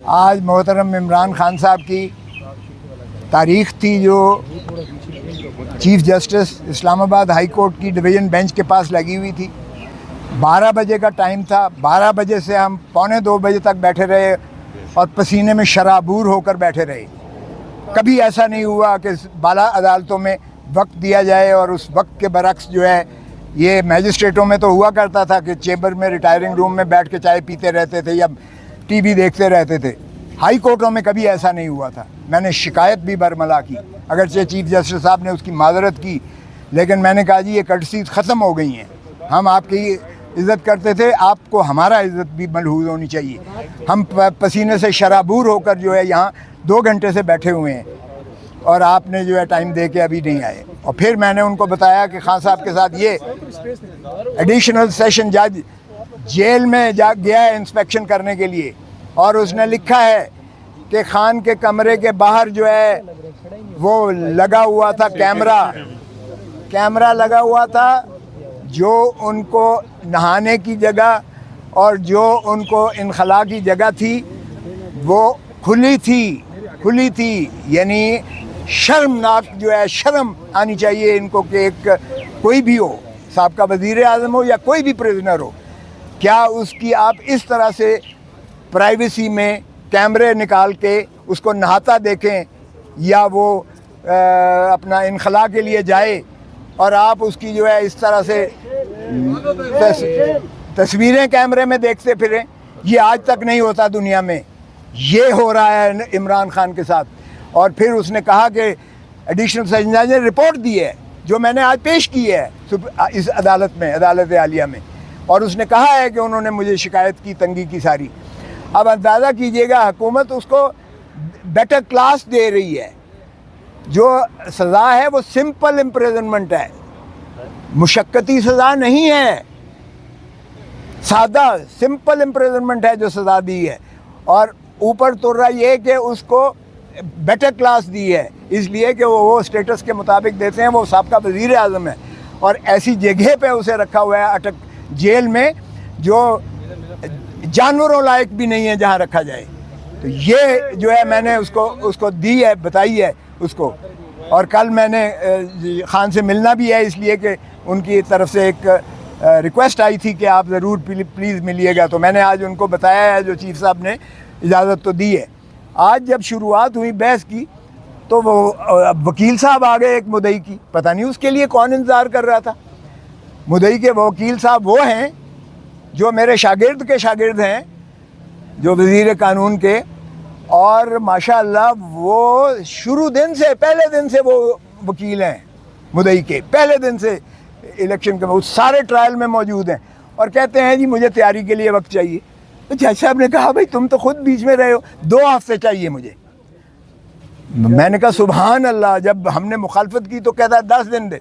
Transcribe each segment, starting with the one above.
آج محترم عمران خان صاحب کی تاریخ تھی جو چیف جسٹس اسلام آباد ہائی کورٹ کی ڈویژن بینچ کے پاس لگی ہوئی تھی. 12 بجے کا ٹائم تھا. 12 بجے سے ہم 1:45 بجے تک بیٹھے رہے اور پسینے میں شرابور ہو کر بیٹھے رہے. کبھی ایسا نہیں ہوا کہ بالا عدالتوں میں وقت دیا جائے اور اس وقت کے برعکس جو ہے یہ میجسٹریٹوں میں تو ہوا کرتا تھا کہ چیمبر میں ریٹائرنگ روم میں بیٹھ کے چائے پیتے رہتے تھے یا ٹی وی دیکھتے رہتے تھے. ہائی کورٹوں میں کبھی ایسا نہیں ہوا تھا. میں نے شکایت بھی برملا کی, اگرچہ چیف جسٹس صاحب نے اس کی معذرت کی, لیکن میں نے کہا جی یہ کٹسیز ختم ہو گئی ہیں. ہم آپ کی عزت کرتے تھے, آپ کو ہمارا عزت بھی ملحوظ ہونی چاہیے. ہم پسینے سے شرابور ہو کر جو ہے یہاں 2 گھنٹے سے بیٹھے ہوئے ہیں اور آپ نے جو ہے ٹائم دے کے ابھی نہیں آئے. اور پھر میں نے ان کو بتایا کہ خان صاحب کے ساتھ یہ ایڈیشنل سیشن جج جیل میں جا گیا ہے انسپیکشن کرنے کے لیے, اور اس نے لکھا ہے کہ خان کے کمرے کے باہر جو ہے وہ لگا ہوا تھا کیمرہ لگا ہوا تھا, جو ان کو نہانے کی جگہ اور جو ان کو انخلاء کی جگہ تھی وہ کھلی تھی. یعنی شرمناک جو ہے, شرم آنی چاہیے ان کو کہ ایک کوئی بھی ہو, سابقہ وزیر اعظم ہو یا کوئی بھی پریزنر ہو, کیا اس کی آپ اس طرح سے پرائیویسی میں کیمرے نکال کے اس کو نہاتا دیکھیں یا وہ اپنا انخلاء کے لیے جائے اور آپ اس کی جو ہے اس طرح سے تصویریں کیمرے میں دیکھتے پھریں. یہ آج تک نہیں ہوتا دنیا میں, یہ ہو رہا ہے عمران خان کے ساتھ. اور پھر اس نے کہا کہ ایڈیشنل سیشن جج نے رپورٹ دی ہے جو میں نے آج پیش کی ہے اس عدالت میں, عدالت عالیہ میں, اور اس نے کہا ہے کہ انہوں نے مجھے شکایت کی, تنگی کی ساری. اب اندازہ کیجئے گا حکومت اس کو بیٹر کلاس دے رہی ہے. جو سزا ہے وہ سمپل امپریزنمنٹ ہے, مشقتی سزا نہیں ہے, سادہ سمپل امپریزنمنٹ ہے جو سزا دی ہے. اور اوپر ترا یہ کہ اس کو بیٹر کلاس دی ہے اس لیے کہ وہ اسٹیٹس کے مطابق دیتے ہیں. وہ سابقہ وزیر اعظم ہے اور ایسی جگہ پہ اسے رکھا ہوا ہے اٹک جیل میں جو جانوروں لائق بھی نہیں ہے جہاں رکھا جائے. تو یہ جو ہے میں نے اس کو دی ہے, بتائی ہے اس کو. اور کل میں نے خان سے ملنا بھی ہے, اس لیے کہ ان کی طرف سے ایک ریکویسٹ آئی تھی کہ آپ ضرور پلیز ملیے گا. تو میں نے آج ان کو بتایا ہے, جو چیف صاحب نے اجازت تو دی ہے. آج جب شروعات ہوئی بحث کی تو وہ وکیل صاحب آ گئے ایک مدعی کی, پتہ نہیں اس کے لیے کون انتظار کر رہا تھا. مدعی کے وکیل صاحب وہ ہیں جو میرے شاگرد کے شاگرد ہیں, جو وزیر قانون کے, اور ماشاءاللہ وہ شروع دن سے, پہلے دن سے وہ وکیل ہیں مدعی کے, پہلے دن سے الیکشن کے وہ سارے ٹرائل میں موجود ہیں. اور کہتے ہیں جی مجھے تیاری کے لیے وقت چاہیے. تو جج صاحب نے کہا بھائی تم تو خود بیچ میں رہے ہو, 2 ہفتے چاہیے مجھے. میں نے کہا سبحان اللہ, جب ہم نے مخالفت کی تو کہتا ہے 10 دن دے.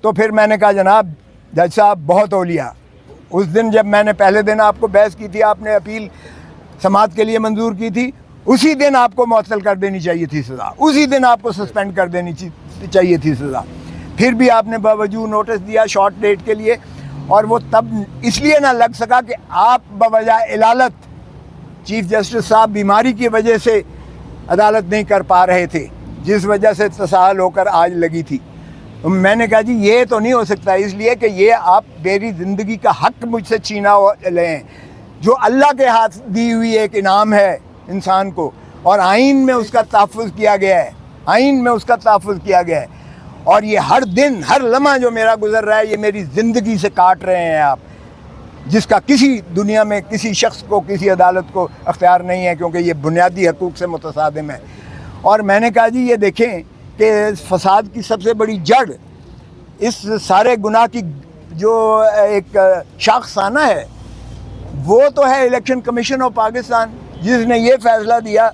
تو پھر میں نے کہا جناب جج صاحب بہت اولیاء, اس دن جب میں نے پہلے دن آپ کو بحث کی تھی, آپ نے اپیل سماعت کے لیے منظور کی تھی, اسی دن آپ کو معطل کر دینی چاہیے تھی سزا, اسی دن آپ کو سسپینڈ کر دینی چاہیے تھی سزا. پھر بھی آپ نے باوجود نوٹس دیا شارٹ ڈیٹ کے لیے, اور وہ تب اس لیے نہ لگ سکا کہ آپ بوجہ علالت چیف جسٹس صاحب بیماری کی وجہ سے عدالت نہیں کر پا رہے تھے, جس وجہ سے تساہل ہو کر آج لگی تھی. میں نے کہا جی یہ تو نہیں ہو سکتا, اس لیے کہ یہ آپ میری زندگی کا حق مجھ سے چھینا لیں, جو اللہ کے ہاتھ دی ہوئی ایک انعام ہے انسان کو, اور آئین میں اس کا تحفظ کیا گیا ہے, آئین میں اس کا تحفظ کیا گیا ہے. اور یہ ہر دن ہر لمحہ جو میرا گزر رہا ہے یہ میری زندگی سے کاٹ رہے ہیں آپ, جس کا کسی دنیا میں کسی شخص کو, کسی عدالت کو اختیار نہیں ہے, کیونکہ یہ بنیادی حقوق سے متصادم ہے. اور میں نے کہا جی یہ دیکھیں کہ فساد کی سب سے بڑی جڑ, اس سارے گناہ کی جو ایک شاخسانہ ہے وہ تو ہے الیکشن کمیشن آف پاکستان, جس نے یہ فیصلہ دیا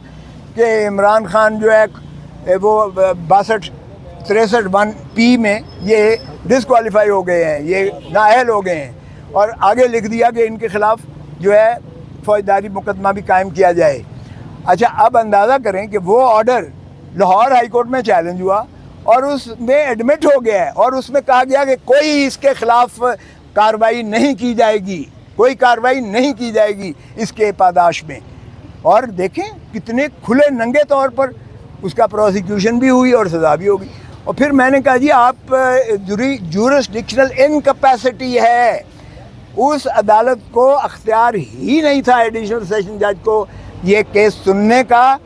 کہ عمران خان جو ہے وہ 62-63(1) میں یہ ڈسکوالیفائی ہو گئے ہیں, یہ نااہل ہو گئے ہیں, اور آگے لکھ دیا کہ ان کے خلاف جو ہے فوجداری مقدمہ بھی قائم کیا جائے. اچھا اب اندازہ کریں کہ وہ آرڈر لاہور ہائی کورٹ میں چیلنج ہوا اور اس میں ایڈمٹ ہو گیا ہے, اور اس میں کہا گیا کہ کوئی اس کے خلاف کارروائی نہیں کی جائے گی, کوئی کارروائی نہیں کی جائے گی اس کے پاداش میں. اور دیکھیں کتنے کھلے ننگے طور پر اس کا پروسیکیوشن بھی ہوئی اور سزا بھی ہوگی. اور پھر میں نے کہا جی آپ جورسڈکشنل انکیپیسٹی ہے. اس عدالت کو اختیار ہی نہیں تھا ایڈیشنل سیشن جج کو یہ کیس سننے کا،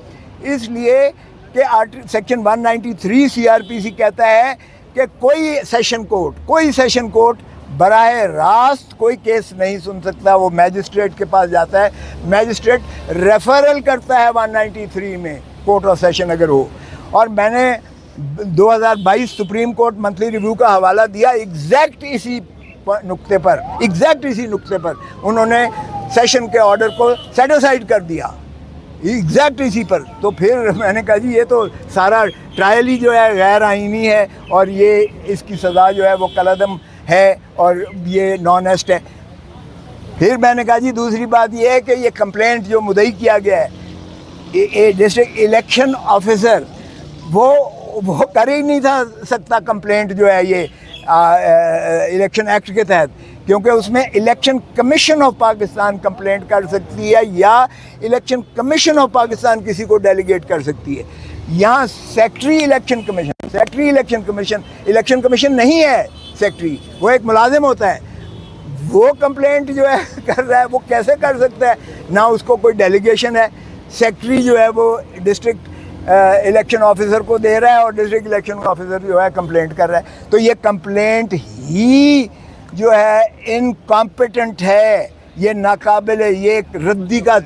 اس لیے کہ سیکشن 193 CRPC کہتا ہے کہ کوئی سیشن کورٹ براہ راست کوئی کیس نہیں سن سکتا. وہ میجسٹریٹ کے پاس جاتا ہے، میجسٹریٹ ریفرل کرتا ہے 193 میں کورٹ آف سیشن اگر ہو. اور میں نے 2022 سپریم کورٹ منتھلی ریویو کا حوالہ دیا ایگزیکٹ اسی نقطے پر انہوں نے سیشن کے آرڈر کو سیٹ اسائڈ کر دیا ایگزیکٹ اسی پر. تو پھر میں نے کہا جی یہ تو سارا ٹرائل ہی جو ہے غیر آئینی ہے اور یہ اس کی سزا جو ہے وہ کالعدم ہے اور یہ نان ایسٹ ہے. پھر میں نے کہا جی دوسری بات یہ ہے کہ یہ کمپلینٹ جو مدعی کیا گیا ہے ڈسٹرکٹ الیکشن آفیسر وہ کر ہی نہیں تھا سکتا کمپلینٹ جو ہے یہ الیکشن ایکٹ کے تحت، کیونکہ اس میں election commission of Pakistan complaint کر سکتی ہے یا الیکشن کمیشن آف پاکستان کسی کو ڈیلیگیٹ کر سکتی ہے. یہاں سیکٹری الیکشن کمیشن نہیں ہے. سیکٹری وہ ایک ملازم ہوتا ہے، وہ کمپلینٹ جو ہے کر رہا ہے وہ کیسے کر سکتا ہے؟ نہ اس کو کوئی ڈیلیگیشن ہے. سیکٹری جو ہے وہ ڈسٹرکٹ الیکشن آفیسر کو دے رہا ہے اور ڈسٹرکٹ الیکشن آفیسر جو ہے کمپلینٹ کر رہا ہے. تو یہ کمپلینٹ ہی جو ہے انکمپیٹنٹ ہے، یہ ناقابل، یہ ایک ردی کا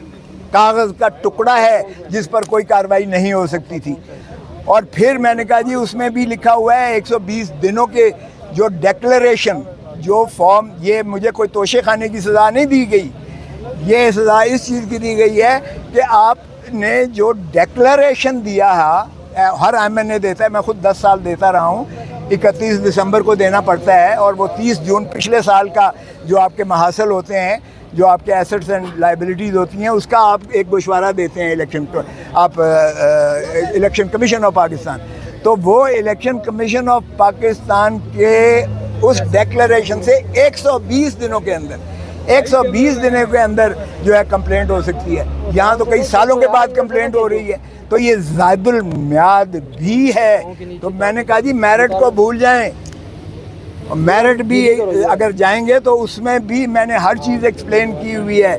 کاغذ کا ٹکڑا ہے جس پر کوئی کارروائی نہیں ہو سکتی تھی. اور پھر میں نے کہا جی اس میں بھی لکھا ہوا ہے 120 دنوں کے جو ڈیکلریشن جو فارم، یہ مجھے کوئی توشے خانے کی سزا نہیں دی گئی، یہ سزا اس چیز کی دی گئی ہے کہ آپ نے جو ڈیکلریشن دیا ہے، ہر MNA دیتا ہے، میں خود 10 سال دیتا رہا ہوں، 31 دسمبر کو دینا پڑتا ہے اور وہ 30 جون پچھلے سال کا جو آپ کے محاصل ہوتے ہیں، جو آپ کے ایسٹس اینڈ لائبلٹیز ہوتی ہیں، اس کا آپ ایک گوشوارہ دیتے ہیں الیکشن کمیشن آف پاکستان. تو وہ الیکشن کمیشن آف پاکستان کے اس ڈیکلریشن سے 120 دنوں کے اندر جو ہے کمپلینٹ ہو سکتی ہے. یہاں تو کئی سالوں کے بعد کمپلینٹ ہو رہی ہے، تو یہ زائد المیعاد بھی ہے. تو میں نے کہا جی میرٹ کو بھول جائیں، میرٹ بھی اگر جائیں گے تو اس میں بھی میں نے ہر چیز ایکسپلین کی ہوئی ہے.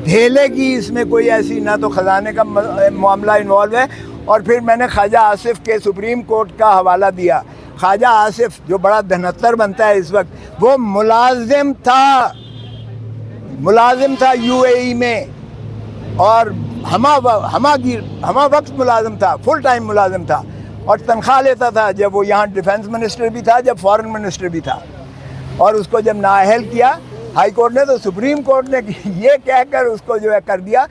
دھیلے کی اس میں کوئی ایسی نہ تو خزانے کا معاملہ انوالو ہے. اور پھر میں نے خواجہ آصف کے سپریم کورٹ کا حوالہ دیا. خواجہ آصف جو بڑا دھنتر بنتا ہے اس وقت، وہ ملازم تھا UAE میں، اور ہمہ وقت ملازم تھا، فل ٹائم ملازم تھا اور تنخواہ لیتا تھا جب وہ یہاں ڈیفنس منسٹر بھی تھا، جب فارن منسٹر بھی تھا. اور اس کو جب نااہل کیا ہائی کورٹ نے، تو سپریم کورٹ نے یہ کہہ کر اس کو جو ہے کر دیا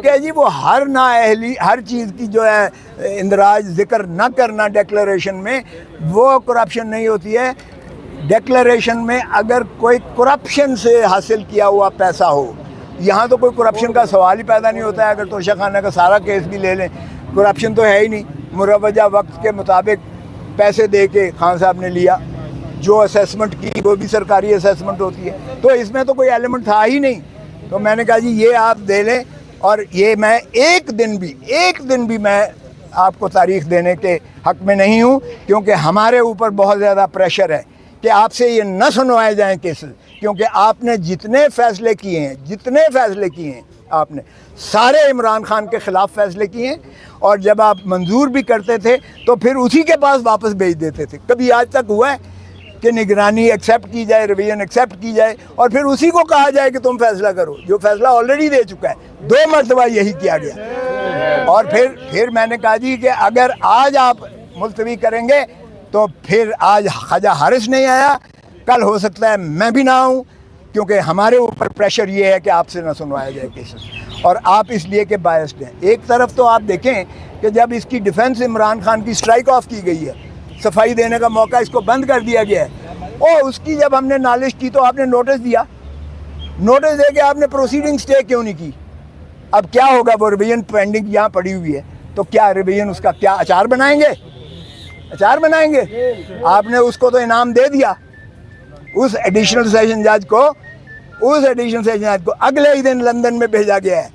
کہ جی وہ ہر نااہلی، ہر چیز کی جو ہے اندراج ذکر نہ کرنا ڈیکلریشن میں، وہ کرپشن نہیں ہوتی ہے. ڈیکلریشن میں اگر کوئی کرپشن سے حاصل کیا ہوا پیسہ ہو، یہاں تو کوئی کرپشن کا سوال ہی پیدا نہیں ہوتا ہے. اگر توشہ خانہ کا سارا کیس بھی لے لیں، کرپشن تو ہے ہی نہیں. مروجہ وقت کے مطابق پیسے دے کے خان صاحب نے لیا، جو اسیسمنٹ کی وہ بھی سرکاری اسیسمنٹ ہوتی ہے، تو اس میں تو کوئی ایلیمنٹ تھا ہی نہیں. تو میں نے کہا جی یہ آپ دے لیں. اور یہ میں ایک دن بھی میں آپ کو تاریخ دینے کے حق میں نہیں ہوں، کیونکہ ہمارے اوپر بہت زیادہ پریشر ہے کہ آپ سے یہ نہ سنوائے جائیں کیسز، کیونکہ آپ نے جتنے فیصلے کیے ہیں آپ نے سارے عمران خان کے خلاف فیصلے کیے ہیں. اور جب آپ منظور بھی کرتے تھے تو پھر اسی کے پاس واپس بھیج دیتے تھے. کبھی آج تک ہوا ہے کہ نگرانی ایکسیپٹ کی جائے، ریویژن ایکسیپٹ کی جائے اور پھر اسی کو کہا جائے کہ تم فیصلہ کرو، جو فیصلہ آلریڈی دے چکا ہے؟ 2 مرتبہ یہی کیا گیا. اور پھر میں نے کہا جی کہ اگر آج آپ ملتوی کریں گے تو پھر آج خواجہ حارث نہیں آیا، کل ہو سکتا ہے میں بھی نہ آؤں، کیونکہ ہمارے اوپر پریشر یہ ہے کہ آپ سے نہ سنوایا جائے کیسز، اور آپ اس لیے کہ بائسڈ ہیں. ایک طرف تو آپ دیکھیں کہ جب اس کی ڈیفنس عمران خان کی اسٹرائک آف کی گئی ہے، صفائی دینے کا موقع اس کو بند کر دیا گیا ہے، اور اس کی جب ہم نے نالش کی تو آپ نے نوٹس دے کے آپ نے پروسیڈنگ سٹے کیوں نہیں کی؟ اب کیا ہوگا؟ وہ ریویژن پینڈنگ یہاں پڑی ہوئی ہے، تو کیا ریویژن اس کا کیا اچار بنائیں گے؟ آپ نے اس کو تو انعام دے دیا، اس ایڈیشنل سیشن جج کو اگلے ہی دن لندن میں بھیجا گیا ہے